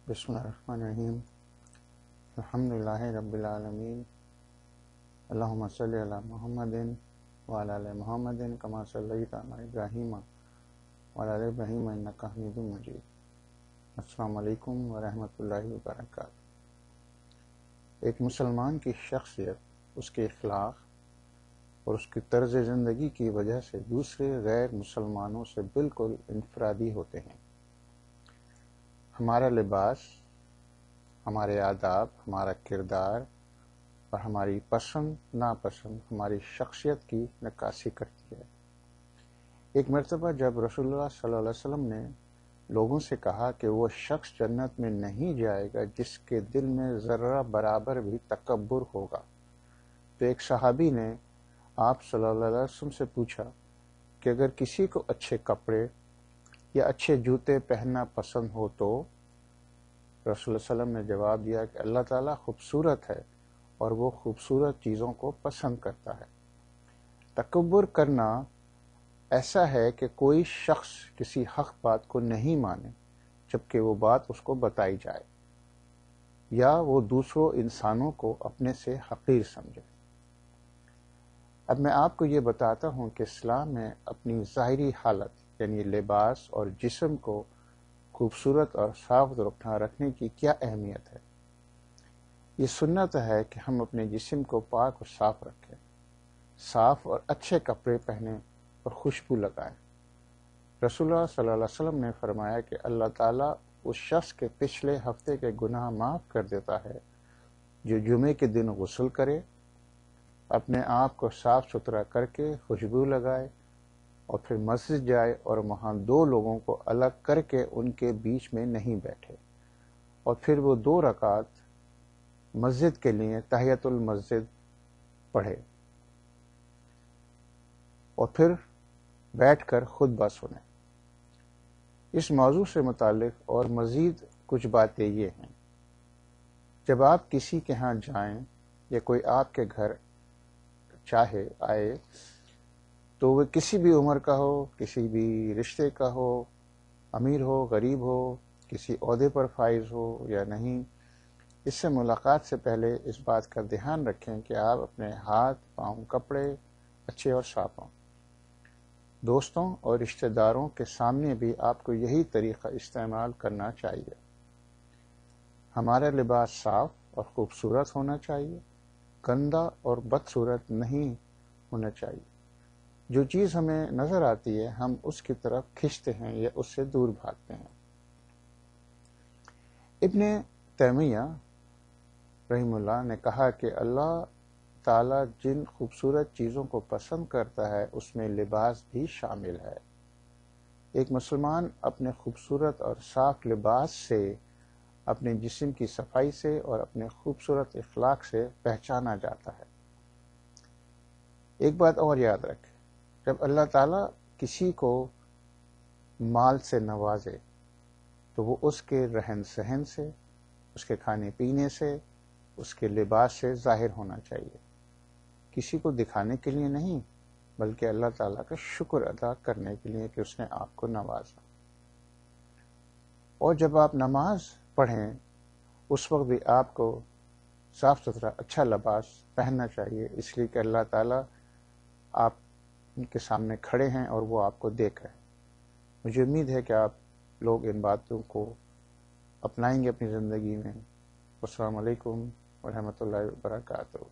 بسم اللہ الرحمن الرحیم الحمدللہ رب العالمین اللہم صلی علی محمد وعلی آل محمد کما صلیت علی ابراہیم وعلی آل ابراہیم انک حمید مجید۔ السلام علیکم ورحمۃ اللہ وبرکاتہ۔ ایک مسلمان کی شخصیت، اس کے اخلاق اور اس کی طرز زندگی کی وجہ سے دوسرے غیر مسلمانوں سے بالکل انفرادی ہوتے ہیں۔ ہمارا لباس، ہمارے آداب، ہمارا کردار اور ہماری پسند ناپسند ہماری شخصیت کی نکاسی کرتی ہے۔ ایک مرتبہ جب رسول اللہ صلی اللہ علیہ وسلم نے لوگوں سے کہا کہ وہ شخص جنت میں نہیں جائے گا جس کے دل میں ذرہ برابر بھی تکبر ہوگا، تو ایک صحابی نے آپ صلی اللہ علیہ وسلم سے پوچھا کہ اگر کسی کو اچھے کپڑے یا اچھے جوتے پہننا پسند ہو تو؟ رسول اللہ صلی اللہ علیہ وسلم نے جواب دیا کہ اللہ تعالیٰ خوبصورت ہے اور وہ خوبصورت چیزوں کو پسند کرتا ہے۔ تکبر کرنا ایسا ہے کہ کوئی شخص کسی حق بات کو نہیں مانے جبکہ وہ بات اس کو بتائی جائے، یا وہ دوسروں انسانوں کو اپنے سے حقیر سمجھے۔ اب میں آپ کو یہ بتاتا ہوں کہ اسلام میں اپنی ظاہری حالت یعنی لباس اور جسم کو خوبصورت اور صاف رکھنے کی کیا اہمیت ہے۔ یہ سنت ہے کہ ہم اپنے جسم کو پاک اور صاف رکھیں، صاف اور اچھے کپڑے پہنیں اور خوشبو لگائیں۔ رسول اللہ صلی اللہ علیہ وسلم نے فرمایا کہ اللہ تعالیٰ اس شخص کے پچھلے ہفتے کے گناہ معاف کر دیتا ہے جو جمعے کے دن غسل کرے، اپنے آپ کو صاف ستھرا کر کے خوشبو لگائے اور پھر مسجد جائے اور وہاں دو لوگوں کو الگ کر کے ان کے بیچ میں نہیں بیٹھے، اور پھر وہ 2 رکعت مسجد کے لیے تحیۃ المسجد پڑھے اور پھر بیٹھ کر خطبہ سنے۔ اس موضوع سے متعلق اور مزید کچھ باتیں یہ ہیں۔ جب آپ کسی کے ہاں جائیں یا کوئی آپ کے گھر چاہے آئے تو وہ کسی بھی عمر کا ہو، کسی بھی رشتے کا ہو، امیر ہو، غریب ہو، کسی عہدے پر فائز ہو یا نہیں، اس سے ملاقات سے پہلے اس بات کا دھیان رکھیں کہ آپ اپنے ہاتھ پاؤں کپڑے اچھے اور صاف ہوں۔ دوستوں اور رشتہ داروں کے سامنے بھی آپ کو یہی طریقہ استعمال کرنا چاہیے۔ ہمارا لباس صاف اور خوبصورت ہونا چاہیے، گندا اور بدصورت نہیں ہونا چاہیے۔ جو چیز ہمیں نظر آتی ہے ہم اس کی طرف کھنچتے ہیں یا اس سے دور بھاگتے ہیں۔ ابن تیمیہ رحمہ اللہ نے کہا کہ اللہ تعالیٰ جن خوبصورت چیزوں کو پسند کرتا ہے اس میں لباس بھی شامل ہے۔ ایک مسلمان اپنے خوبصورت اور صاف لباس سے، اپنے جسم کی صفائی سے اور اپنے خوبصورت اخلاق سے پہچانا جاتا ہے۔ ایک بات اور یاد رکھیں، جب اللہ تعالیٰ کسی کو مال سے نوازے تو وہ اس کے رہن سہن سے، اس کے کھانے پینے سے، اس کے لباس سے ظاہر ہونا چاہیے، کسی کو دکھانے کے لیے نہیں بلکہ اللہ تعالیٰ کا شکر ادا کرنے کے لیے کہ اس نے آپ کو نوازا۔ اور جب آپ نماز پڑھیں اس وقت بھی آپ کو صاف ستھرا اچھا لباس پہننا چاہیے، اس لیے کہ اللہ تعالیٰ آپ ان کے سامنے کھڑے ہیں اور وہ آپ کو دیکھ رہے ہیں۔ مجھے امید ہے کہ آپ لوگ ان باتوں کو اپنائیں گے اپنی زندگی میں۔ السلام علیکم ورحمۃ اللہ وبرکاتہ۔